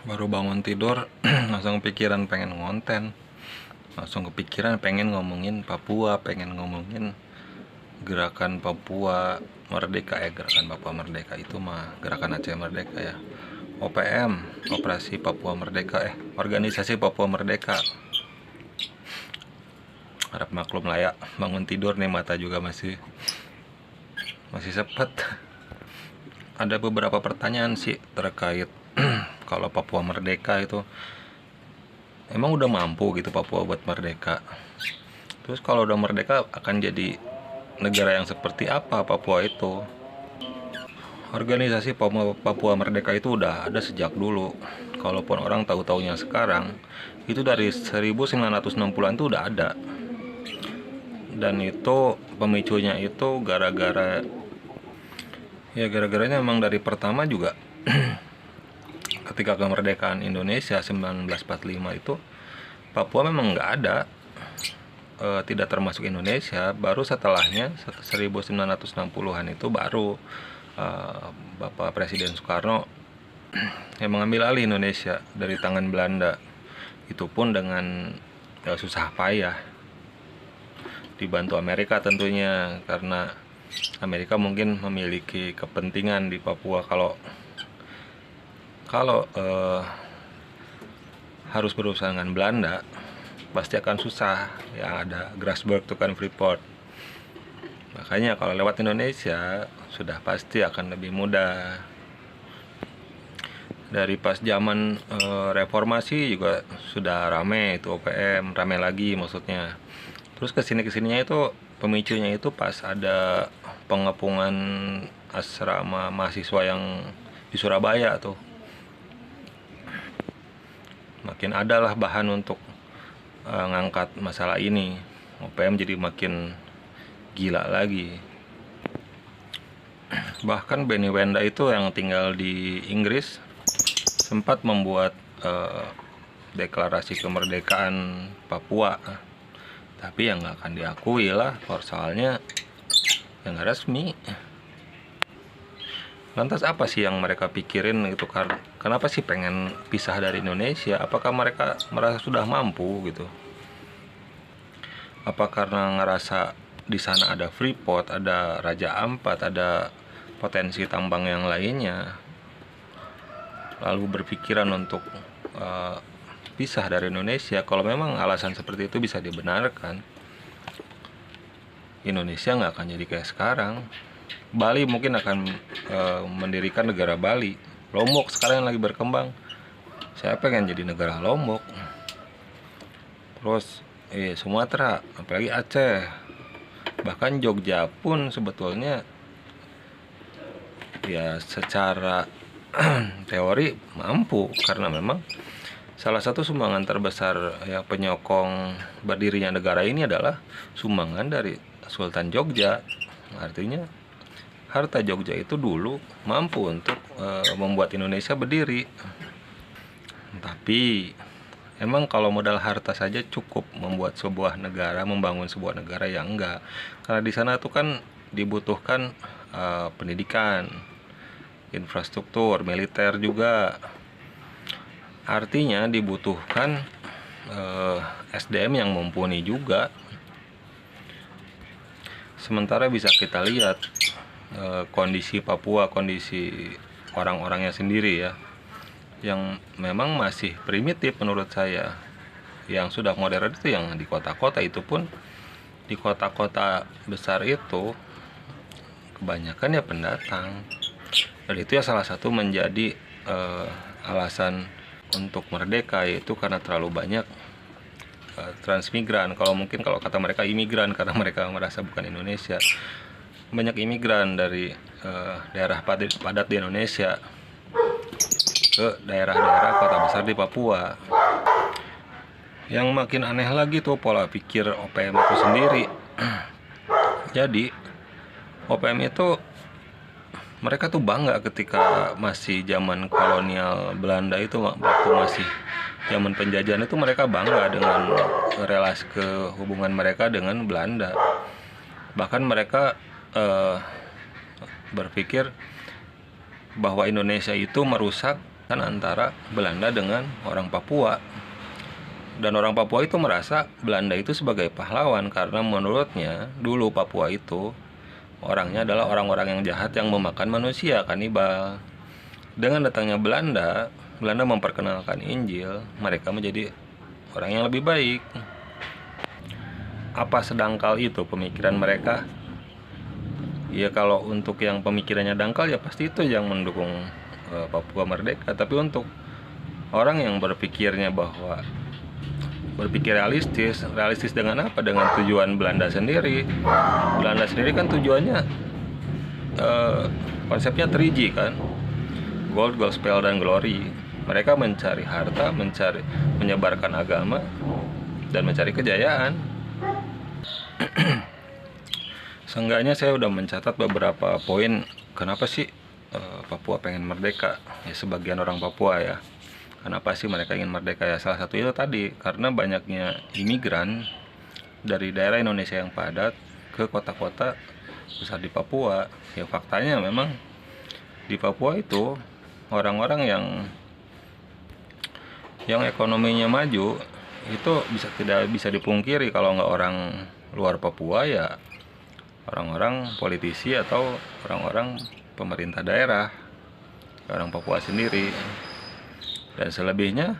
Baru bangun tidur langsung kepikiran pengen ngonten, langsung kepikiran pengen ngomongin Papua, pengen ngomongin gerakan Papua Merdeka. Gerakan Papua Merdeka itu mah gerakan Aceh Merdeka ya. OPM, Operasi Papua Merdeka, Organisasi Papua Merdeka. Harap maklum lah ya, bangun tidur nih mata juga masih sepet. Ada beberapa pertanyaan sih terkait kalau Papua Merdeka itu emang udah mampu gitu Papua buat merdeka. Terus kalau udah merdeka akan jadi negara yang seperti apa Papua itu? Organisasi Papua Merdeka itu udah ada sejak dulu. Kalaupun orang tahu-taunya sekarang, itu dari 1960-an itu udah ada. Dan itu pemicunya itu gara-garanya emang dari pertama juga ketika kemerdekaan Indonesia 1945 itu Papua memang nggak ada, tidak termasuk Indonesia. Baru setelahnya 1960-an itu baru Bapak Presiden Soekarno yang mengambil alih Indonesia dari tangan Belanda. Itu pun dengan susah payah, dibantu Amerika tentunya, karena Amerika mungkin memiliki kepentingan di Papua. Kalau harus berurusan dengan Belanda pasti akan susah ya, ada Grasberg itu kan, Freeport. Makanya kalau lewat Indonesia sudah pasti akan lebih mudah. Dari pas zaman reformasi juga sudah rame itu OPM, rame lagi maksudnya. Terus kesininya itu pemicunya itu pas ada pengepungan asrama mahasiswa yang di Surabaya tuh. Makin adalah bahan untuk ngangkat masalah ini. OPM jadi makin gila lagi. Bahkan Benny Wenda itu yang tinggal di Inggris sempat membuat deklarasi kemerdekaan Papua, tapi yang nggak akan diakui lah, soalnya yang nggak resmi. Lantas apa sih yang mereka pikirin gitu? Kenapa sih pengen pisah dari Indonesia? Apakah mereka merasa sudah mampu gitu? Apa karena ngerasa di sana ada Freeport, ada Raja Ampat, ada potensi tambang yang lainnya, lalu berpikiran untuk pisah dari Indonesia? Kalau memang alasan seperti itu bisa dibenarkan, Indonesia nggak akan jadi kayak sekarang. Bali mungkin akan mendirikan negara Bali. Lombok sekarang yang lagi berkembang, saya pengen jadi negara Lombok. Terus Sumatera, apalagi Aceh, bahkan Jogja pun sebetulnya ya secara teori mampu, karena memang salah satu sumbangan terbesar ya penyokong berdirinya negara ini adalah sumbangan dari Sultan Jogja. Artinya harta Jogja itu dulu mampu untuk membuat Indonesia berdiri. Tapi emang kalau modal harta saja cukup membuat sebuah negara, membangun sebuah negara? yang enggak. Karena di sana tuh kan dibutuhkan pendidikan, infrastruktur, militer juga. Artinya dibutuhkan SDM yang mumpuni juga. Sementara bisa kita lihat kondisi Papua, kondisi orang-orangnya sendiri ya, yang memang masih primitif menurut saya. Yang sudah modern itu yang di kota-kota, itu pun di kota-kota besar itu kebanyakan ya pendatang. Dan itu ya salah satu menjadi alasan untuk merdeka, yaitu karena terlalu banyak transmigran. Kalau kata mereka imigran, karena mereka merasa bukan Indonesia. Banyak imigran dari daerah padat di Indonesia ke daerah-daerah kota besar di Papua. Yang makin aneh lagi tuh pola pikir OPM itu sendiri. Jadi OPM itu mereka tuh bangga ketika masih zaman kolonial Belanda itu, waktu masih zaman penjajahan itu, mereka bangga dengan relasi hubungan mereka dengan Belanda. Bahkan mereka berpikir bahwa Indonesia itu merusak antara Belanda dengan orang Papua. Dan orang Papua itu merasa Belanda itu sebagai pahlawan karena menurutnya dulu Papua itu orangnya adalah orang-orang yang jahat yang memakan manusia, kanibal. Dengan datangnya Belanda, Belanda memperkenalkan Injil, mereka menjadi orang yang lebih baik. Apa sedangkal itu pemikiran mereka? Ya kalau untuk yang pemikirannya dangkal ya pasti itu yang mendukung Papua merdeka. Tapi untuk orang yang berpikirnya bahwa berpikir realistis dengan apa? Dengan tujuan Belanda sendiri. Belanda sendiri kan tujuannya konsepnya 3G kan, gold, gospel, dan glory. Mereka mencari harta, menyebarkan agama, dan mencari kejayaan. Seenggaknya saya udah mencatat beberapa poin kenapa sih Papua pengen merdeka. Ya sebagian orang Papua ya, kenapa sih mereka ingin merdeka ya? Salah satu itu tadi karena banyaknya imigran dari daerah Indonesia yang padat ke kota-kota besar di Papua. Ya faktanya memang di Papua itu orang-orang yang ekonominya maju itu tidak bisa dipungkiri kalau nggak orang luar Papua ya orang-orang politisi atau orang-orang pemerintah daerah, orang Papua sendiri. Dan selebihnya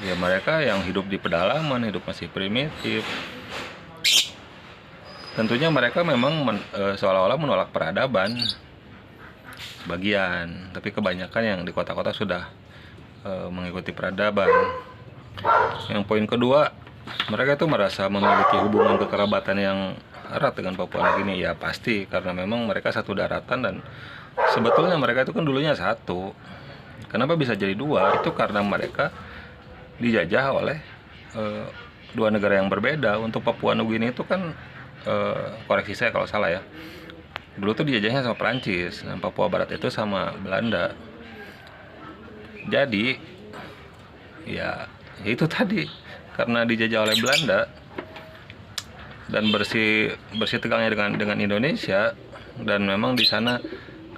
ya mereka yang hidup di pedalaman, hidup masih primitif. Tentunya mereka memang seolah-olah menolak peradaban sebagian, tapi kebanyakan yang di kota-kota sudah mengikuti peradaban. Yang poin kedua, mereka itu merasa memiliki hubungan kekerabatan yang erat dengan Papua Nugini. Ya pasti karena memang mereka satu daratan dan sebetulnya mereka itu kan dulunya satu. Kenapa bisa jadi dua? Itu karena mereka dijajah oleh dua negara yang berbeda. Untuk Papua Nugini itu kan koreksi saya kalau salah ya, dulu tuh dijajahnya sama Perancis, dan Papua Barat itu sama Belanda. Jadi ya itu tadi karena dijajah oleh Belanda dan bersih tegangnya dengan Indonesia, dan memang di sana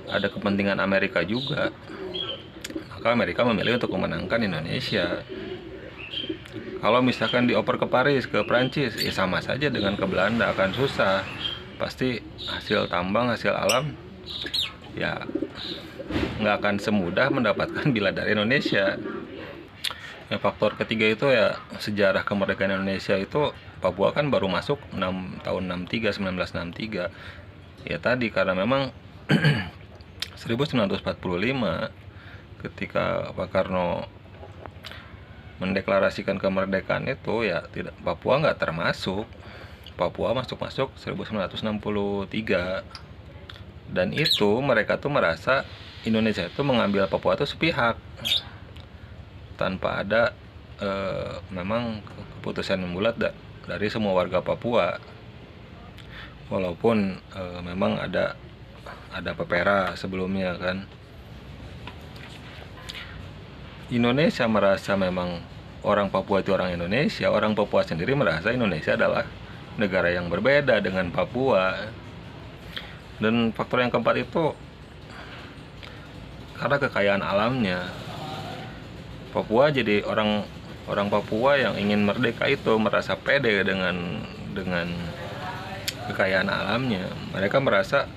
ada kepentingan Amerika juga, maka Amerika memilih untuk memenangkan Indonesia. Kalau misalkan dioper ke Paris, ke Prancis, ya sama saja dengan ke Belanda, akan susah. Pasti hasil tambang, hasil alam ya nggak akan semudah mendapatkan bila dari Indonesia. Yang faktor ketiga itu ya sejarah kemerdekaan Indonesia itu Papua kan baru masuk tahun 1963. Ya tadi karena memang 1945 ketika Pak Karno mendeklarasikan kemerdekaan itu ya tidak, Papua nggak termasuk. Papua masuk 1963, dan itu mereka tuh merasa Indonesia itu mengambil Papua itu sepihak tanpa ada memang keputusan yang bulat dari semua warga Papua. Walaupun memang ada pepera sebelumnya kan. Indonesia merasa memang orang Papua itu orang Indonesia, orang Papua sendiri merasa Indonesia adalah negara yang berbeda dengan Papua. Dan faktor yang keempat itu karena kekayaan alamnya. Papua jadi orang Papua yang ingin merdeka itu merasa pede dengan kekayaan alamnya. Mereka merasa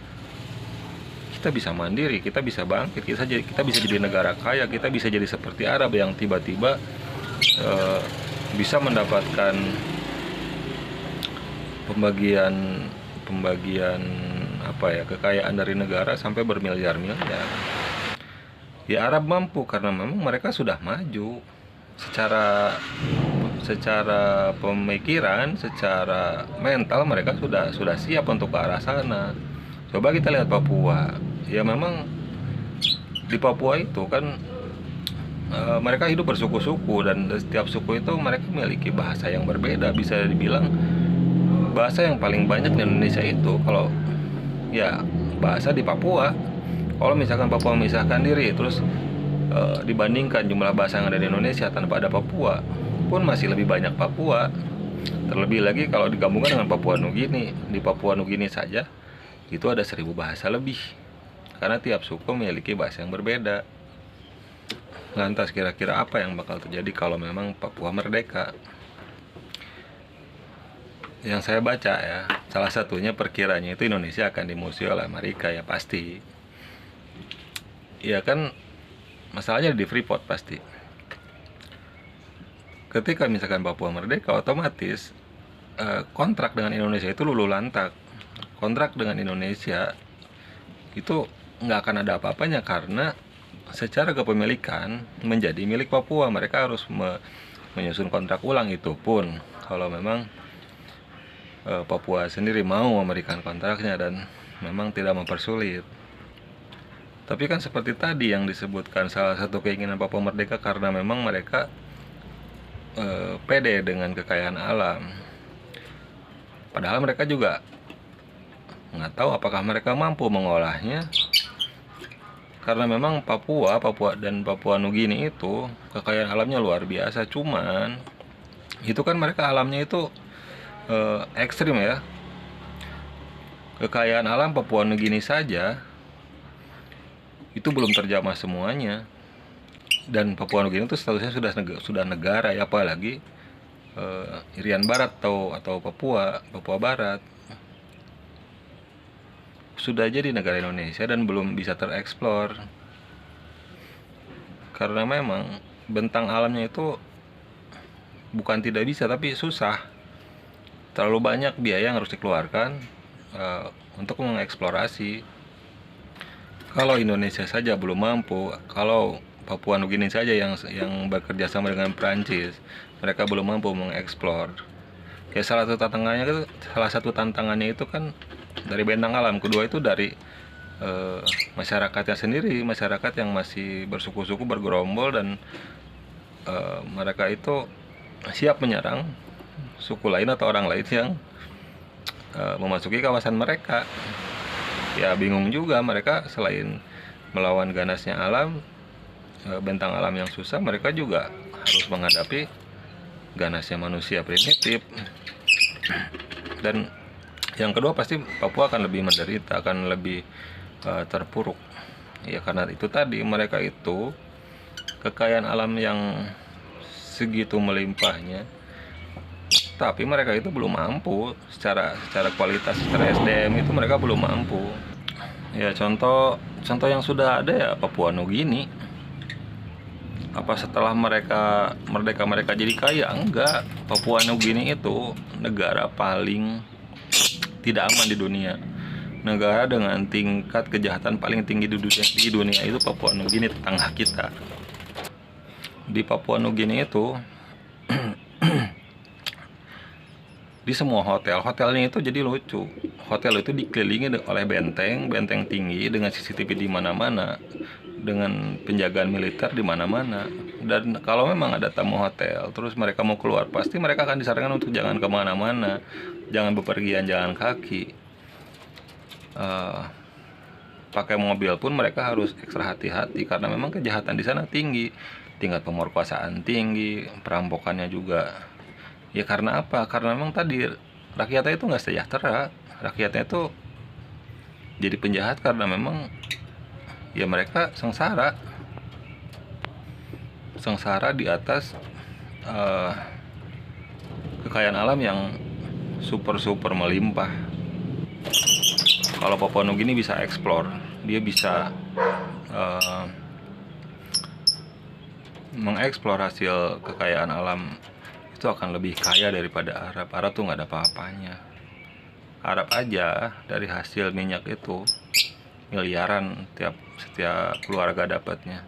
kita bisa mandiri, kita bisa bangkit, kita bisa jadi negara kaya, kita bisa jadi seperti Arab yang tiba-tiba bisa mendapatkan pembagian kekayaan dari negara sampai bermiliar-miliar. Ya Arab mampu karena memang mereka sudah maju secara pemikiran, secara mental mereka sudah siap untuk ke arah sana. Coba kita lihat Papua. Ya memang di Papua itu kan mereka hidup bersuku-suku, dan setiap suku itu mereka memiliki bahasa yang berbeda. Bisa dibilang bahasa yang paling banyak di Indonesia itu kalau ya bahasa di Papua. Kalau misalkan Papua memisahkan diri terus dibandingkan jumlah bahasa yang ada di Indonesia tanpa ada Papua pun masih lebih banyak Papua. Terlebih lagi kalau digabungkan dengan Papua Nugini. Di Papua Nugini saja itu ada 1000 bahasa lebih karena tiap suku memiliki bahasa yang berbeda. Lantas kira-kira apa yang bakal terjadi kalau memang Papua merdeka? Yang saya baca ya, salah satunya perkiranya itu Indonesia akan dimusuhi oleh Amerika ya pasti. Ya kan, masalahnya di Freeport pasti. Ketika misalkan Papua merdeka, otomatis kontrak dengan Indonesia itu luluh lantak. Kontrak dengan Indonesia itu nggak akan ada apa-apanya karena secara kepemilikan menjadi milik Papua. Mereka harus menyusun kontrak ulang, itu pun kalau memang Papua sendiri mau memberikan kontraknya dan memang tidak mempersulit. Tapi kan seperti tadi yang disebutkan, salah satu keinginan Papua merdeka karena memang mereka pede dengan kekayaan alam. Padahal mereka juga nggak tahu apakah mereka mampu mengolahnya. Karena memang Papua dan Papua Nugini itu kekayaan alamnya luar biasa. Cuman itu kan mereka alamnya itu ekstrim ya. Kekayaan alam Papua Nugini saja itu belum terjamah semuanya. Dan Papua Nugini itu statusnya sudah negara ya, apalagi Irian Barat atau Papua Barat sudah jadi negara Indonesia dan belum bisa tereksplor. Karena memang bentang alamnya itu bukan tidak bisa, tapi susah. Terlalu banyak biaya yang harus dikeluarkan untuk mengeksplorasi. Kalau Indonesia saja belum mampu, kalau Papua Nugini saja yang bekerja sama dengan Prancis, mereka belum mampu mengeksplor. Kayak salah satu tantangannya itu kan dari bentang alam, kedua itu dari masyarakatnya sendiri, masyarakat yang masih bersuku-suku bergerombol dan mereka itu siap menyerang suku lain atau orang lain yang memasuki kawasan mereka. Ya bingung juga mereka, selain melawan ganasnya alam, bentang alam yang susah, mereka juga harus menghadapi ganasnya manusia primitif. Dan yang kedua pasti Papua akan lebih menderita, akan lebih terpuruk. Ya karena itu tadi, mereka itu kekayaan alam yang segitu melimpahnya, tapi mereka itu belum mampu secara kualitas, secara SDM itu mereka belum mampu. Ya contoh yang sudah ada ya Papua Nugini. Apa setelah mereka merdeka mereka jadi kaya? Enggak. Papua Nugini itu negara paling tidak aman di dunia. Negara dengan tingkat kejahatan paling tinggi di dunia itu Papua Nugini, tetangga kita. Di Papua Nugini itu di semua hotelnya itu jadi lucu. Hotel itu dikelilingi oleh benteng tinggi dengan CCTV di mana-mana, dengan penjagaan militer di mana-mana. Dan kalau memang ada tamu hotel terus mereka mau keluar, pasti mereka akan disarankan untuk jangan kemana-mana, jangan bepergian jalan kaki. Pakai mobil pun mereka harus ekstra hati-hati karena memang kejahatan di sana tinggi, tingkat pemerkosaan tinggi, perampokannya juga. Ya karena apa? Karena memang tadi rakyatnya itu nggak sejahtera, rakyatnya itu jadi penjahat karena memang ya mereka sengsara di atas kekayaan alam yang super melimpah. Kalau Papua Nugini bisa eksplor, dia bisa mengeksplor hasil kekayaan alam, itu akan lebih kaya daripada Arab. Arab tuh nggak ada apa-apanya. Arab aja dari hasil minyak itu miliaran setiap keluarga dapatnya.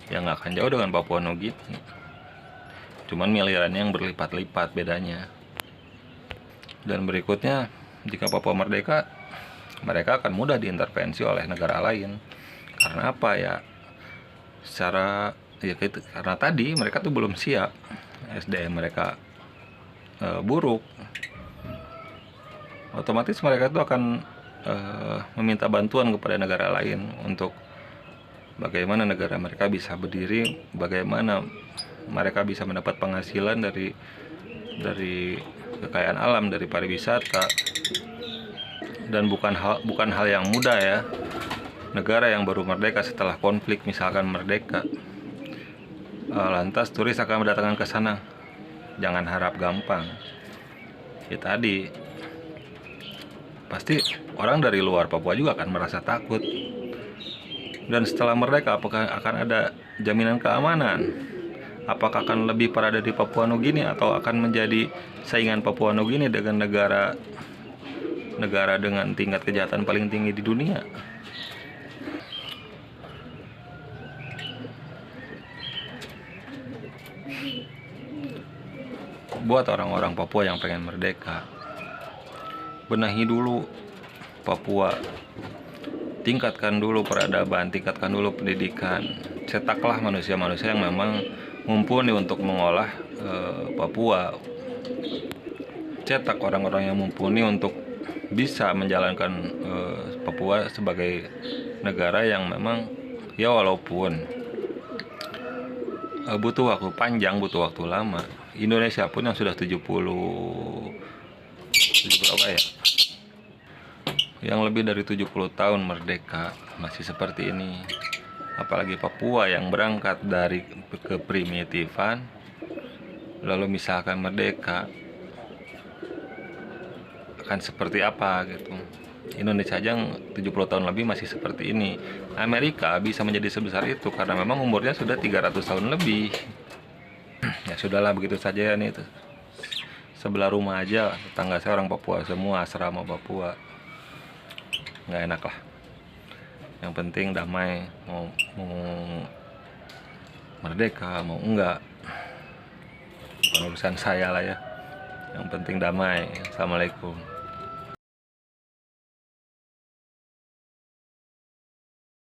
Ya nggak akan jauh dengan Papua Nugini. Cuman miliarannya yang berlipat-lipat bedanya. Dan berikutnya, jika Papua merdeka, mereka akan mudah diintervensi oleh negara lain. Karena apa ya? Karena tadi mereka tuh belum siap, SDM mereka buruk, otomatis mereka tuh akan meminta bantuan kepada negara lain untuk bagaimana negara mereka bisa berdiri, bagaimana mereka bisa mendapat penghasilan dari kekayaan alam, dari pariwisata. Dan bukan hal yang mudah ya. negara yang baru merdeka setelah konflik misalkan merdeka, lantas turis akan mendatangkan ke sana. Jangan harap gampang. Ya tadi, pasti orang dari luar Papua juga akan merasa takut. Dan setelah merdeka, apakah akan ada jaminan keamanan? Apakah akan lebih parah dari Papua Nugini atau akan menjadi saingan Papua Nugini dengan negara dengan tingkat kejahatan paling tinggi di dunia? Buat orang-orang Papua yang pengen merdeka, benahi dulu Papua, tingkatkan dulu peradaban, tingkatkan dulu pendidikan, cetaklah manusia-manusia yang memang mumpuni untuk mengolah Papua, cetak orang-orang yang mumpuni untuk bisa menjalankan Papua sebagai negara yang memang ya walaupun butuh waktu panjang, butuh waktu lama. Indonesia pun yang sudah 70 berapa ya? Yang lebih dari 70 tahun merdeka masih seperti ini. Apalagi Papua yang berangkat dari keprimitifan lalu misalkan merdeka, akan seperti apa gitu. Indonesia aja 70 tahun lebih masih seperti ini. Amerika bisa menjadi sebesar itu karena memang umurnya sudah 300 tahun lebih. Ya sudahlah, begitu saja ya nih. Sebelah rumah aja tetangga saya orang Papua semua, asrama Papua. Nggak enak lah. Yang penting damai, mau merdeka mau enggak bukan urusan saya lah ya. Yang penting damai. Assalamualaikum.